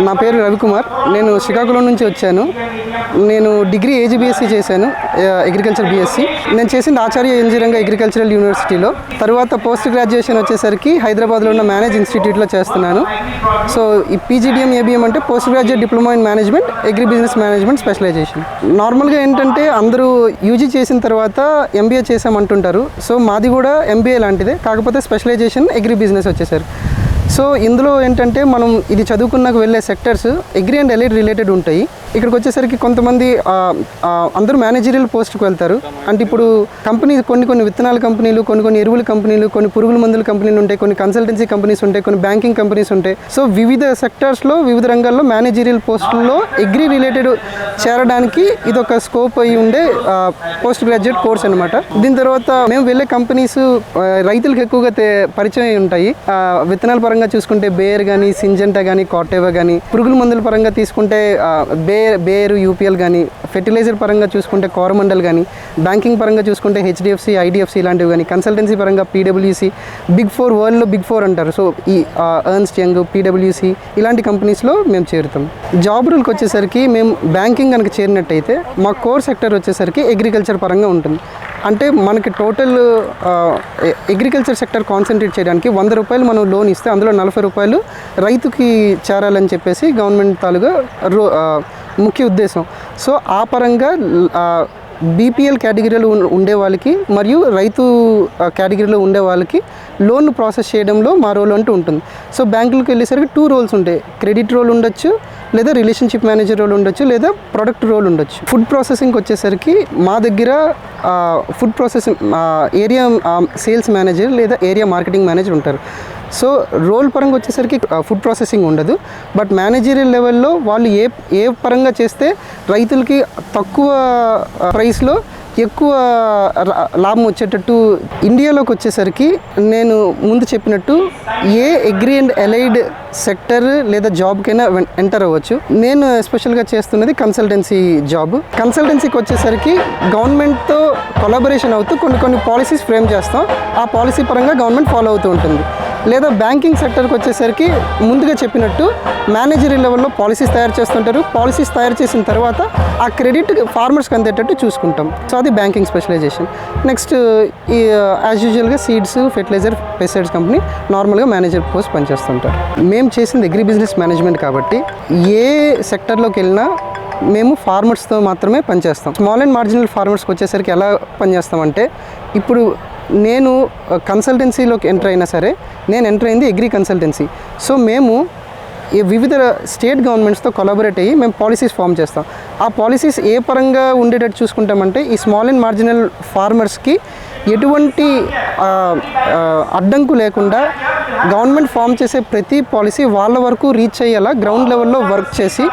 నా పేరు రవికుమార్. నేను శ్రీకాకుళం నుంచి వచ్చాను. నేను డిగ్రీ ఏజీబీఎస్సీ చేశాను, అగ్రికల్చర్ బీఎస్సీ. నేను చేసింది ఆచార్య ఇంజనీరింగ్ అగ్రికల్చరల్ యూనివర్సిటీలో. తర్వాత పోస్ట్ గ్రాడ్యుయేషన్ వచ్చేసరికి హైదరాబాద్లో ఉన్న మేనేజ్ ఇన్స్టిట్యూట్లో చేస్తున్నాను. సో ఈ పీజీడీఎం ఏబిఎం అంటే post graduate diploma in management agri business management specialisation. నార్మల్గా ఏంటంటే అందరూ యూజీ చేసిన తర్వాత ఎంబీఏ చేసామంటుంటారు. సో మాది కూడా ఎంబీఏ లాంటిదే, కాకపోతే స్పెషలైజేషన్ అగ్రి బిజినెస్ వచ్చేసారు. సో ఇందులో ఏంటంటే మనం ఇది చదువుకున్నాక వెళ్ళే sectors agri and allied related ఉంటాయి. ఇక్కడికి వచ్చేసరికి కొంతమంది అందరూ మేనేజరియల్ పోస్ట్కి వెళ్తారు. అంటే ఇప్పుడు కంపెనీ కొన్ని విత్తనాల కంపెనీలు, కొన్ని ఎరువుల కంపెనీలు, కొన్ని పురుగుల మందుల కంపెనీలు ఉంటాయి, కొన్ని కన్సల్టెన్సీ కంపెనీస్ ఉంటాయి, కొన్ని బ్యాంకింగ్ కంపెనీస్ ఉంటాయి. సో వివిధ సెక్టర్స్లో వివిధ రంగాల్లో మేనేజరియల్ పోస్టుల్లో అగ్రి రిలేటెడ్ చేరడానికి ఇది ఒక స్కోప్ అయి ఉండే పోస్ట్ గ్రాడ్యుయేట్ కోర్స్ అనమాట. దీని తర్వాత మేము వెళ్ళే కంపెనీస్ రైతులకు ఎక్కువగా పరిచయం ఉంటాయి. విత్తనాల పరంగా చూసుకుంటే బేర్ కానీ, సింజెంటా కానీ, కాటేవా కానీ, పురుగుల మందుల పరంగా తీసుకుంటే బేరు యూపీఎల్ కానీ, ఫెర్టిలైజర్ పరంగా చూసుకుంటే కోరమండల్ కానీ, బ్యాంకింగ్ పరంగా చూసుకుంటే హెచ్డిఎఫ్సి, ఐడిఎఫ్సి ఇలాంటివి కానీ, కన్సల్టెన్సీ పరంగా పీడబ్ల్యూసి, బిగ్ ఫోర్, వరల్డ్లో బిగ్ ఫోర్ అంటారు. సో ఈ ఎర్న్స్ట్ యంగ్, పీడబ్ల్యూసి ఇలాంటి కంపెనీస్లో మేము చేరుతాం. జాబ్ రూల్కి వచ్చేసరికి మేము బ్యాంకింగ్ కనుక చేరినట్టయితే మా కోర్ సెక్టర్ వచ్చేసరికి అగ్రికల్చర్ పరంగా ఉంటుంది. అంటే మనకి టోటల్ అగ్రికల్చర్ సెక్టర్ కాన్సన్ట్రేట్ చేయడానికి 100 రూపాయలు మనం లోన్ ఇస్తే అందులో 40 రూపాయలు రైతుకి చేరాలని చెప్పేసి గవర్నమెంట్ తాలూగా ముఖ్య ఉద్దేశం. సో ఆ పరంగా బీపీఎల్ కేటగిరీలో ఉండే వాళ్ళకి మరియు రైతు కేటగిరీలో ఉండే వాళ్ళకి లోన్ ప్రాసెస్ చేయడంలో మా రోల్ అంటూ ఉంటుంది. సో బ్యాంకులకు వెళ్ళేసరికి 2 రోల్స్ ఉంటాయి. క్రెడిట్ రోల్ ఉండొచ్చు, లేదా రిలేషన్షిప్ మేనేజర్ రోల్ ఉండొచ్చు, లేదా ప్రొడక్ట్ రోల్ ఉండొచ్చు. ఫుడ్ ప్రాసెసింగ్కి వచ్చేసరికి మా దగ్గర food processing area sales manager లేదా ఏరియా మార్కెటింగ్ మేనేజర్ ఉంటారు. సో రోల్ పరంగా వచ్చేసరికి ఫుడ్ ప్రాసెసింగ్ ఉండదు. బట్ మేనేజరియల్ లెవెల్లో వాళ్ళు ఏ పరంగా చేస్తే రైతులకి తక్కువ ప్రైస్లో ఎక్కువ లాభం వచ్చేటట్టు. ఇండియాలోకి వచ్చేసరికి నేను ముందు చెప్పినట్టు ఏ అగ్రి అండ్ ఎలైడ్ సెక్టర్ లేదా జాబ్కైనా ఎంటర్ అవ్వచ్చు. నేను ఎస్పెషల్గా చేస్తున్నది కన్సల్టెన్సీ జాబ్. కన్సల్టెన్సీకి వచ్చేసరికి గవర్నమెంట్తో కొలాబరేషన్ అవుతూ కొన్ని పాలసీస్ ఫ్రేమ్ చేస్తాం. ఆ పాలసీ పరంగా గవర్నమెంట్ ఫాలో అవుతూ ఉంటుంది. లేదా బ్యాంకింగ్ సెక్టర్కి వచ్చేసరికి ముందుగా చెప్పినట్టు మేనేజరియల్ లెవెల్లో పాలసీస్ తయారు చేస్తుంటారు. పాలసీస్ తయారు చేసిన తర్వాత ఆ క్రెడిట్ ఫార్మర్స్కి అందేటట్టు చూసుకుంటాం. సో అది బ్యాంకింగ్ స్పెషలైజేషన్. నెక్స్ట్ ఈ యాజ్ యూజువల్గా సీడ్స్, ఫెర్టిలైజర్, పెస్టిసైడ్స్ కంపెనీ నార్మల్గా మేనేజర్ పోస్ట్ పనిచేస్తుంటారు. మేము చేసింది అగ్రి బిజినెస్ మేనేజ్మెంట్ కాబట్టి ఏ సెక్టర్లోకి వెళ్ళినా మేము ఫార్మర్స్తో మాత్రమే పనిచేస్తాం. స్మాల్ అండ్ మార్జినల్ ఫార్మర్స్కి వచ్చేసరికి ఎలా పనిచేస్తామంటే, ఇప్పుడు నేను కన్సల్టెన్సీలోకి ఎంటర్ అయినా సరే నేను ఎంటర్ అయింది అగ్రి కన్సల్టెన్సీ. సో మేము వివిధ స్టేట్ గవర్నమెంట్స్తో కొలాబరేట్ అయ్యి మేము పాలసీస్ ఫామ్ చేస్తాం. ఆ పాలసీస్ ఏ పరంగా ఉండేటట్టు చూసుకుంటామంటే, ఈ స్మాల్ అండ్ మార్జినల్ ఫార్మర్స్కి ఎటువంటి అడ్డంకు లేకుండా గవర్నమెంట్ ఫామ్ చేసే ప్రతి పాలసీ వాళ్ళ వరకు రీచ్ అయ్యేలా గ్రౌండ్ లెవెల్లో వర్క్ చేసి,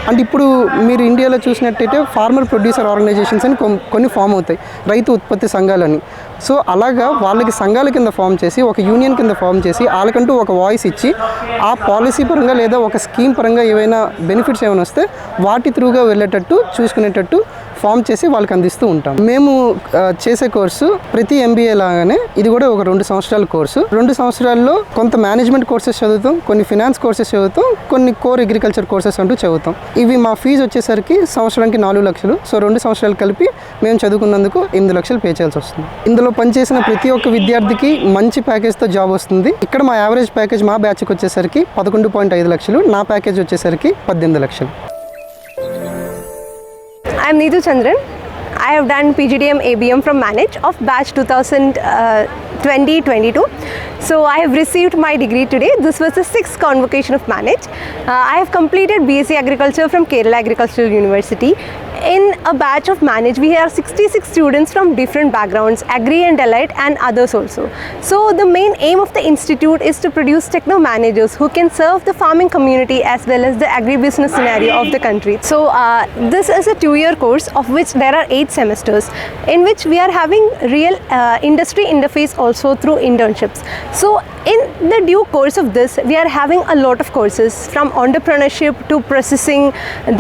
అంటే ఇప్పుడు మీరు ఇండియాలో చూసినట్టయితే ఫార్మర్ ప్రొడ్యూసర్ ఆర్గనైజేషన్స్ అని కొన్ని ఫామ్ అవుతాయి, రైతు ఉత్పత్తి సంఘాలని. సో అలాగా వాళ్ళకి సంఘాల కింద ఫామ్ చేసి, ఒక యూనియన్ కింద ఫామ్ చేసి, వాళ్ళకంటూ ఒక వాయిస్ ఇచ్చి, ఆ పాలసీ పరంగా లేదా ఒక స్కీమ్ పరంగా ఏవైనా బెనిఫిట్స్ ఏమైనా వస్తే వాటి త్రూగా వెళ్ళేటట్టు చూసుకునేటట్టు ఫామ్ చేసి వాళ్ళకి అందిస్తూ ఉంటాం. మేము చేసే కోర్సు ప్రతి ఎంబీఏ లాగానే ఇది కూడా ఒక 2 సంవత్సరాల కోర్సు. 2 సంవత్సరాల్లో కొంత మేనేజ్మెంట్ కోర్సెస్ చదువుతాం, కొన్ని ఫినాన్స్ కోర్సెస్ చదువుతాం, కొన్ని కోర్ అగ్రికల్చర్ కోర్సెస్ అంటూ చదువుతాం. ఇవి మా ఫీజు వచ్చేసరికి సంవత్సరానికి 4 లక్షలు. సో 2 సంవత్సరాలు కలిపి మేము చదువుకున్నందుకు 8 లక్షలు పే చేయాల్సి వస్తుంది. ఇందులో పనిచేసిన ప్రతి ఒక్క విద్యార్థికి మంచి ప్యాకేజ్తో జాబ్ వస్తుంది. ఇక్కడ మా యావరేజ్ ప్యాకేజ్ మా బ్యాచ్కి వచ్చేసరికి 11.5 లక్షలు, నా ప్యాకేజ్ వచ్చేసరికి 18 లక్షలు. I am Neetu Chandran. I have done PGDM ABM from Manage of batch 2020-22. So I have received my degree today. This was the 6th convocation of Manage. I have completed BSc Agriculture from Kerala Agricultural University. In a batch of Manage, we have 66 students from different backgrounds, agri and allied and others also. So the main aim of the institute is to produce techno managers who can serve the farming community as well as the agribusiness scenario of the country. So this is a 2-year course of which there are 8 semesters, in which we are having real industry interface also through internships. So in the due course of this, we are having a lot of courses from entrepreneurship to processing,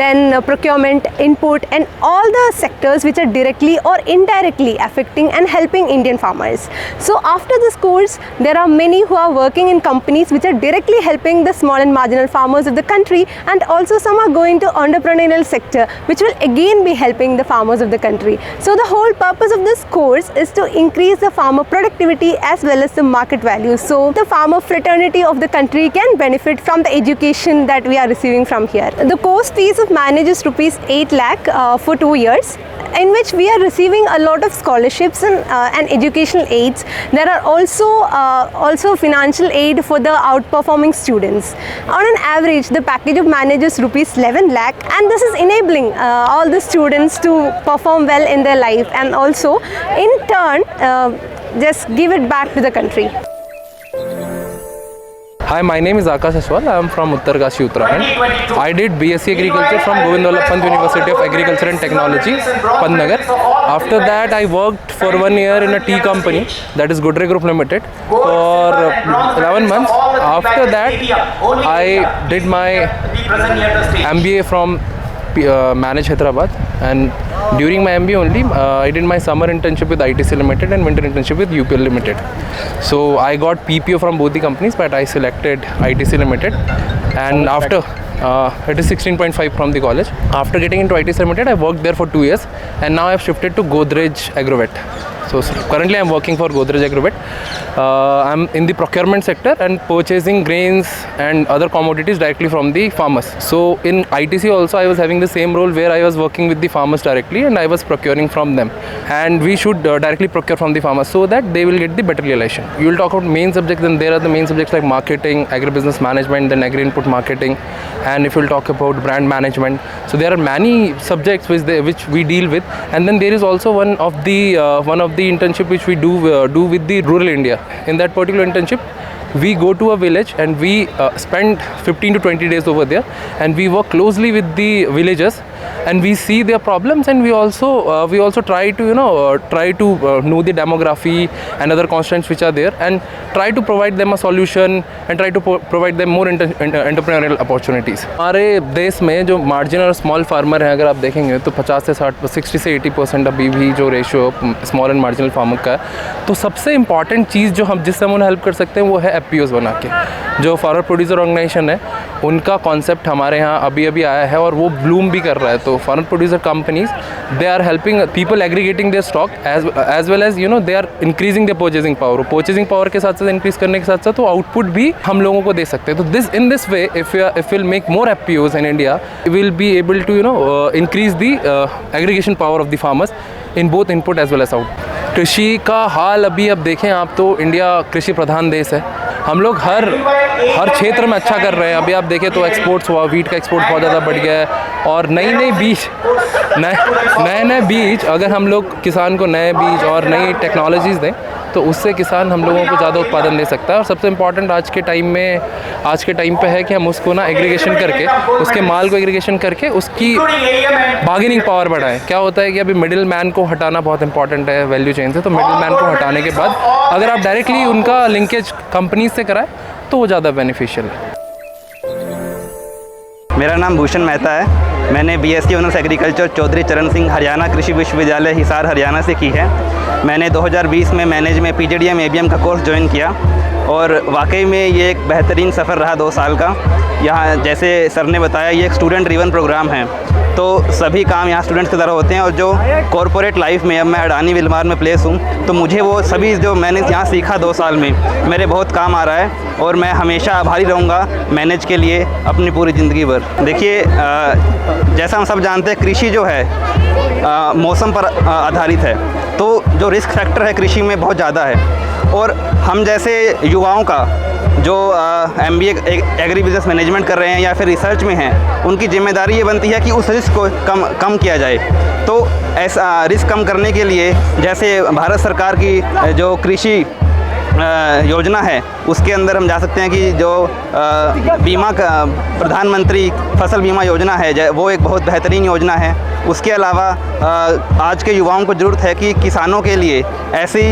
then procurement, input, and all the sectors which are directly or indirectly affecting and helping Indian farmers. So after this course, there are many who are working in companies which are directly helping the small and marginal farmers of the country, and also some are going to entrepreneurial sector which will again be helping the farmers of the country. So the whole purpose of this course is to increase the farmer productivity as well as the market value, so the farmer fraternity of the country can benefit from the education that we are receiving from here. The course fees of manage is rupees 8 lakh for 2 years, in which we are receiving a lot of scholarships and educational aids. There are also financial aid for the outperforming students. On an average, the package of manage is rupees 11 lakh, and this is enabling all the students to perform well in their life, and also in turn just give it back to the country. Hi, my name is Akash Aswal. I am from Uttarkashi, Uttarakhand. I did BSc Agriculture from Govind Vallabh Pant University of Agriculture and Technology, Pantnagar. After that, I worked for 1 year in a tea company, that is Godrej Group Limited, for 11 months. After that, I did my MBA from Manage Hyderabad, and during my MBA only, I did my summer internship with ITC Limited and winter internship with UPL Limited. So I got PPO from both the companies, but I selected ITC Limited, and after it is 16.5 from the college. After getting into ITC Limited, I worked there for 2 years, and now I have shifted to Godrej Agrovet. So currently I am working for Godrej Agrovet. I am in the procurement sector and purchasing grains and other commodities directly from the farmers. So in ITC also I was having the same role, where I was working with the farmers directly and I was procuring from them. And we should directly procure from the farmers so that they will get the better realization. You will talk about main subjects, then there are the main subjects like marketing, agribusiness management, then agri input marketing, and if you will talk about brand management. So there are many subjects which we deal with, and then there is also one of the internship which we do with the rural India. In that particular internship, we go to a village and we spend 15 to 20 days over there, and we work closely with the villagers, and we see their problems, and we also try to know the demography and other constraints which are there, and try to provide them a solution and try to provide them more entrepreneurial opportunities. हमारे देश में जो marginal और small farmer हैं, अगर आप देखेंगे तो 60 से 80% अभी भी जो ratio small and marginal farmer का है। तो सबसे इम्पॉर्टेंट चीज़ जो हम जिससे हम उन्हें हेल्प कर सकते हैं वो है FPOs बना के। जो फार्मर प्रोड्यूसर ऑर्गेनाइजेशन है, उनका कॉन्सेप्ट हमारे यहाँ अभी आया है और वो ब्लूम भी कर रहा है। तो farmer producer companies, they are helping people aggregating their stock as well as they are increasing their purchasing power. Purchasing power के साथ साथ इंक्रीज करने के साथ साथ वो आउटपुट भी हम लोगों को दे सकते हैं। तो in this way if will make more FPOs in India, we will be able to increase the aggregation power of the farmers in both input as well as output. कृषि का हाल अभी अब देखें आप तो इंडिया कृषि प्रधान देश है। हम लोग हर क्षेत्र में अच्छा कर रहे हैं। अभी आप देखें तो एक्सपोर्ट्स हुआ, वीट का एक्सपोर्ट बहुत ज़्यादा बढ़ गया है, और नए बीज अगर हम लोग किसान को नए बीज और नई टेक्नोलॉजीज़ दें तो उससे किसान हम लोगों को ज़्यादा उत्पादन दे सकता है। और सबसे इम्पॉर्टेंट आज के टाइम पे है कि हम उसको ना एग्रीगेशन करके, उसके माल को एग्रीगेशन करके उसकी बार्गेनिंग पावर बढ़ाएं। क्या होता है कि अभी मिडिल मैन को हटाना बहुत इंपॉर्टेंट है वैल्यू चेन से। तो मिडिल मैन को हटाने के बाद अगर आप डायरेक्टली उनका लिंकेज कंपनीज से कराएं तो वो ज़्यादा बेनिफिशियल है। मेरा नाम भूषण मेहता है। मैंने BSc ऑनर्स एग्रीकल्चर चौधरी चरण सिंह हरियाणा कृषि विश्वविद्यालय हिसार हरियाणा से की है। मैंने 2020 में मैनेज में PGDM ABM का कोर्स ज्वाइन किया, और वाकई में ये एक बेहतरीन सफ़र रहा 2 साल का। यहाँ जैसे सर ने बताया, ये एक स्टूडेंट ड्रिवन प्रोग्राम है, तो सभी काम यहाँ स्टूडेंट्स की तरह होते हैं। और जो कॉरपोरेट लाइफ में, अब मैं अडानी विलमार में प्लेस हूँ, तो मुझे वो सभी जो मैंने यहाँ सीखा 2 साल में मेरे बहुत काम आ रहा है, और मैं हमेशा आभारी रहूँगा मैनेज के लिए अपनी पूरी ज़िंदगी भर। देखिए, जैसा हम सब जानते हैं, कृषि जो है मौसम पर आधारित है, तो जो रिस्क फैक्टर है कृषि में बहुत ज़्यादा है। और हम जैसे युवाओं का जो MBA एग्री बिजनेस मैनेजमेंट कर रहे हैं या फिर रिसर्च में हैं, उनकी जिम्मेदारी ये बनती है कि उस रिस्क को कम किया जाए। तो ऐसा रिस्क कम करने के लिए जैसे भारत सरकार की जो कृषि योजना है उसके अंदर हम जा सकते हैं कि जो बीमा का प्रधानमंत्री फसल बीमा योजना है वो एक बहुत बेहतरीन योजना है। उसके अलावा आज के युवाओं को ज़रूरत है कि किसानों के लिए ऐसी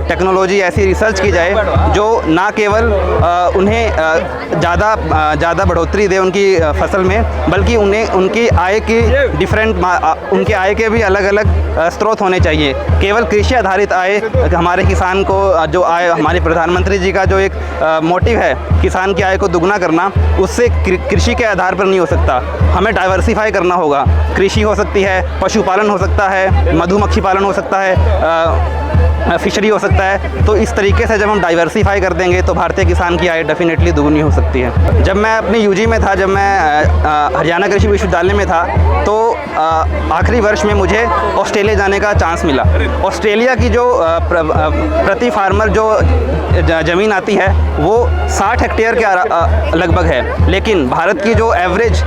टेक्नोलॉजी, ऐसी रिसर्च की जाए जो ना केवल उन्हें ज़्यादा बढ़ोतरी दे उनकी फसल में, बल्कि उन्हें उनकी आय की उनके आय के भी अलग अलग स्रोत होने चाहिए। केवल कृषि आधारित आय हमारे किसान को जो आय, हमारे प्रधानमंत्री जी का जो एक मोटिव है किसान की आय को दुगना करना, उससे कृषि के आधार पर नहीं हो सकता। हमें डाइवर्सिफाई करना होगा। कृषि हो सकती है, पशुपालन हो सकता है, मधुमक्खी पालन हो सकता है, फिशरी हो सकता है। तो इस तरीके से जब हम डाइवर्सिफाई कर देंगे तो भारतीय किसान की आय डेफिनेटली दुगनी हो सकती है। जब मैं अपनी यूजी में था, जब मैं हरियाणा कृषि विश्वविद्यालय में था, तो आखिरी वर्ष में मुझे ऑस्ट्रेलिया जाने का चांस मिला। ऑस्ट्रेलिया की जो प्रति फार्मर जो ज़मीन आती है वो 60 हेक्टेयर के लगभग है, लेकिन भारत की जो एवरेज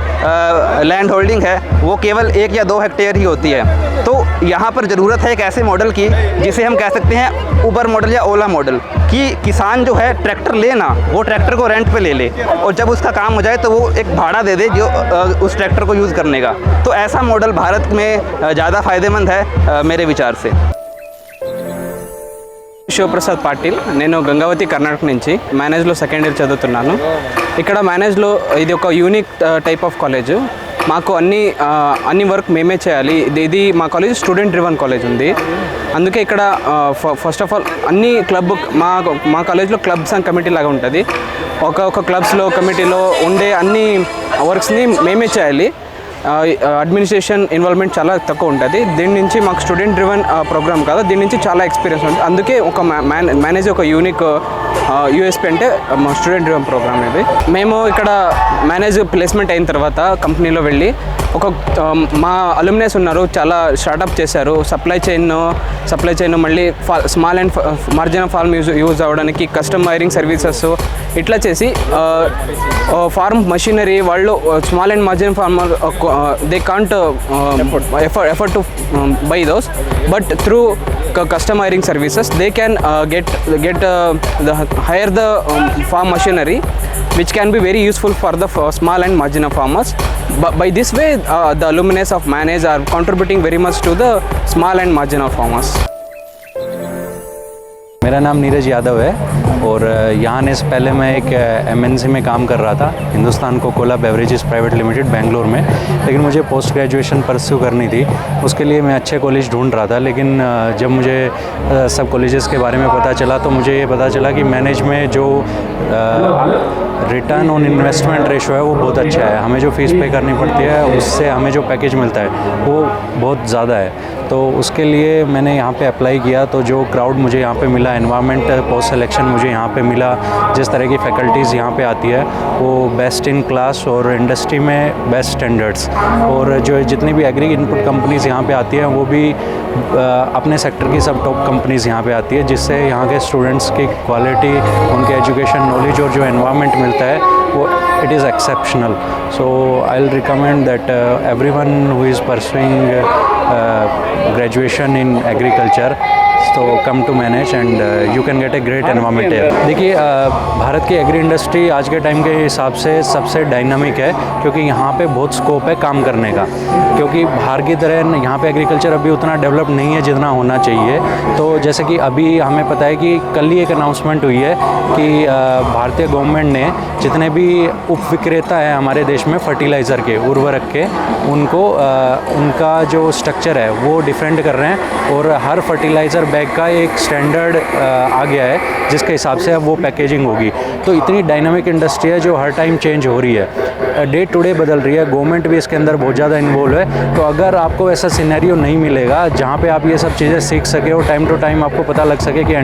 लैंड होल्डिंग है वो केवल 1 या 2 हेक्टेयर ही होती है। तो यहाँ पर ज़रूरत है एक ऐसे मॉडल की जिसे हम कह सकते हैं उबर मॉडल या ओला मॉडल, कि किसान जो है ट्रैक्टर लेना, वो ट्रैक्टर को रेंट पे ले ले और जब उसका काम हो जाए तो वो एक भाड़ा दे दे जो उस ट्रैक्टर को यूज़ करने का। तो ऐसा मॉडल भारत में ज़्यादा फ़ायदेमंद है मेरे विचार से। శివప్రసాద్ పాటిల్, నేను గంగావతి కర్ణాటక నుంచి మేనేజ్లో సెకండ్ ఇయర్ చదువుతున్నాను. ఇక్కడ మేనేజ్లో ఇది ఒక యూనిక్ టైప్ ఆఫ్ కాలేజ్. మాకు అన్ని వర్క్ మేమే చేయాలి. ఇది మా కాలేజ్ స్టూడెంట్ డ్రివన్ కాలేజ్ ఉంది. అందుకే ఇక్కడ ఫస్ట్ ఆఫ్ ఆల్ అన్ని మా కాలేజ్లో క్లబ్స్ అండ్ కమిటీ లాగా ఉంటుంది. ఒక క్లబ్స్లో కమిటీలో ఉండే అన్ని వర్క్స్ని మేమే చేయాలి. అడ్మినిస్ట్రేషన్ ఇన్వాల్వ్మెంట్ చాలా తక్కువ ఉంటుంది. దీని నుంచి మాకు స్టూడెంట్ డ్రివన్ ప్రోగ్రామ్ కదా, దీని నుంచి చాలా ఎక్స్పీరియన్స్ ఉంటుంది. అందుకే ఒక మేనేజ్ ఒక యూనిక్ యూఎస్పీ అంటే మా స్టూడెంట్ డ్రివన్ ప్రోగ్రామ్ ఇది. మేము ఇక్కడ మేనేజ్ ప్లేస్మెంట్ అయిన తర్వాత కంపెనీలో వెళ్ళి మా అలుమినైస్ ఉన్నారు, చాలా స్టార్టప్ చేశారు. సప్లై చైన్ మళ్ళీ small and margin of farm use అవ్వడానికి కస్టమ్ వైరింగ్ సర్వీసెస్ ఇట్లా చేసి ఫార్మ్ మషినరీ వాళ్ళు small and margin farmer they can't afford to buy those, but through custom hiring services they can hire the farm machinery which can be very useful for the small and marginal farmers. By this way the alumni of manage are contributing very much to the small and marginal farmers. मेरा नाम नीरज यादव है और यहाँ आने से पहले मैं एक एमएनसी में काम कर रहा था, Hindustan Coca Cola beverages private limited Bangalore में। लेकिन मुझे पोस्ट ग्रेजुएशन परस्यू करनी थी, उसके लिए मैं अच्छे कॉलेज ढूंढ रहा था। लेकिन जब मुझे सब कॉलेजेस के बारे में पता चला तो मुझे ये पता चला कि मैनेज में जो रिटर्न ऑन इन्वेस्टमेंट रेशो है वो बहुत अच्छा है। हमें जो फ़ीस पे करनी पड़ती है उससे हमें जो पैकेज मिलता है वो बहुत ज़्यादा है। तो उसके लिए मैंने यहाँ पे अप्लाई किया, तो जो क्राउड मुझे यहाँ पे मिला, एनवायरनमेंट पोस्ट सिलेक्शन मुझे यहाँ पे मिला, जिस तरह की फैकल्टीज़ यहाँ पे आती है वो बेस्ट इन क्लास और इंडस्ट्री में बेस्ट स्टैंडर्ड्स, और जो जितनी भी एग्री इनपुट कंपनीज़ यहाँ पे आती हैं वो भी अपने सेक्टर की सब टॉप कंपनीज़ यहाँ पे आती है, जिससे यहाँ के स्टूडेंट्स की क्वालिटी, उनके एजुकेशन नॉलेज और जो एनवायरनमेंट मिलता है वो it is exceptional. So I'll recommend that everyone who is pursuing graduation in agriculture, so come to manage and you can get a great environment here. देखिए भारत की agree industry आज के time के हिसाब से सबसे डायनामिक है, क्योंकि यहाँ पे बहुत स्कोप है काम करने का, क्योंकि बाहर की तरह यहाँ पे एग्रीकल्चर अभी उतना डेवलप नहीं है जितना होना चाहिए. तो जैसे कि अभी हमें पता है कि कल ही एक अनाउंसमेंट हुई है कि भारतीय गवर्नमेंट ने जितने भी उप विक्रेता हैं हमारे देश में फर्टिलाइज़र के, उर्वरक के, उनको उनका जो स्ट्रक्चर है वो डिफरेंट कर रहे हैं और हर फर्टिलाइज़र बैग का एक स्टैंडर्ड आ गया है जिसके हिसाब से अब वो पैकेजिंग होगी. तो इतनी डायनामिक इंडस्ट्री है जो हर टाइम चेंज हो रही है, डे टू डे बदल रही है. गवर्नमेंट भी इसके अंदर बहुत ज़्यादा इन्वॉल्व है. तो अगर आपको ऐसा सिनेरियो नहीं मिलेगा जहाँ पे आप ये सब चीज़ें सीख सके और टाइम टू टाइम आपको पता लग सके कि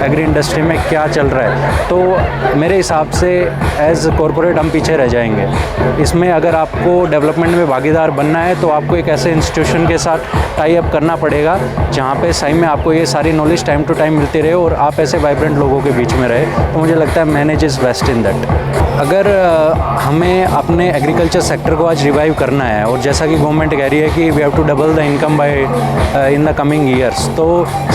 एग्री इंडस्ट्री में क्या चल रहा है, तो मेरे हिसाब से एज़ कॉरपोरेट हम पीछे रह जाएंगे. इसमें अगर आपको डेवलपमेंट में भागीदार बनना है तो आपको एक ऐसे इंस्टीट्यूशन के साथ टाई अप करना पड़ेगा जहाँ पे सही में आपको ये सारी नॉलेज टाइम टू टाइम मिलती रहे और आप ऐसे वाइब्रेंट लोगों के बीच में रहे. तो मुझे लगता है manage is best in that. अगर हमें अपने एग्रीकल्चर सेक्टर को आज रिवाइव करना है, और जैसा कि गवर्नमेंट कह रही है कि we have to double the income by in the coming years, तो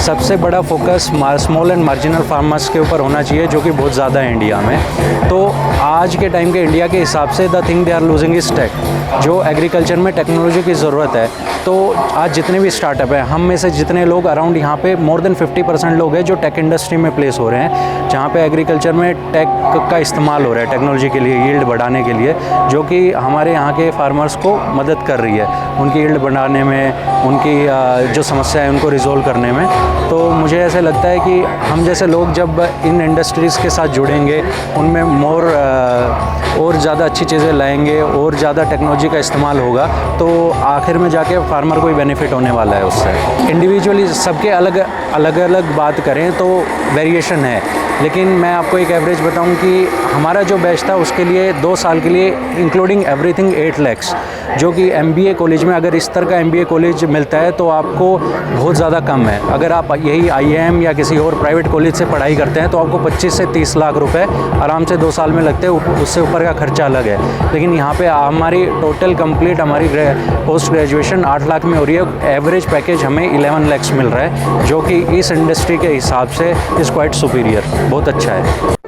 सबसे बड़ा focus small and marginal farmers के ऊपर होना चाहिए, जो कि बहुत ज़्यादा है इंडिया में। तो आज के टाइम के इंडिया के हिसाब से the thing they are losing is tech, जो एग्रीकल्चर में टेक्नोलॉजी की ज़रूरत है। तो आज जितने भी स्टार्टअप हैं, हम में से जितने लोग अराउंड यहाँ पे मोर देन 50% लोग हैं जो टेक इंडस्ट्री में प्लेस हो रहे हैं, जहाँ पे एग्रीकल्चर में टेक का इस्तेमाल हो रहा है टेक्नोलॉजी के लिए, यील्ड बढ़ाने के लिए, जो कि हमारे यहाँ के फार्मर्स को मदद कर रही है उनकी यील्ड बढ़ाने में, उनकी जो समस्या है उनको रिजोल्व करने में। तो मुझे ऐसे लगता है कि हम जैसे लोग जब इन इंडस्ट्रीज़ के साथ जुड़ेंगे, उनमें और ज़्यादा अच्छी चीज़ें लाएंगे और ज़्यादा टेक्नोलॉजी का इस्तेमाल होगा, तो आखिर में जाके फार्मर को ही बेनिफिट होने वाला है उससे। इंडिविजुअली सबके अलग अलग बात करें तो वेरिएशन है, लेकिन मैं आपको एक एवरेज बताऊं कि हमारा जो बैच था उसके लिए 2 साल के लिए इंक्लूडिंग एवरीथिंग 8 लाख, जो कि MBA कॉलेज में अगर इस तरह का MBA कॉलेज मिलता है तो आपको बहुत ज़्यादा कम है। अगर आप यही IIM या किसी और प्राइवेट कॉलेज से पढ़ाई करते हैं तो आपको 25 से 30 लाख रुपए आराम से 2 साल में लगते हैं, उससे ऊपर का खर्चा अलग है। लेकिन यहाँ पे हमारी टोटल कंप्लीट हमारी पोस्ट ग्रेजुएशन 8 लाख में हो रही है, एवरेज पैकेज हमें 11 लाख मिल रहा है, जो कि इस इंडस्ट्री के हिसाब से इज़ क्वाइट सुपीरियर, बहुत अच्छा है।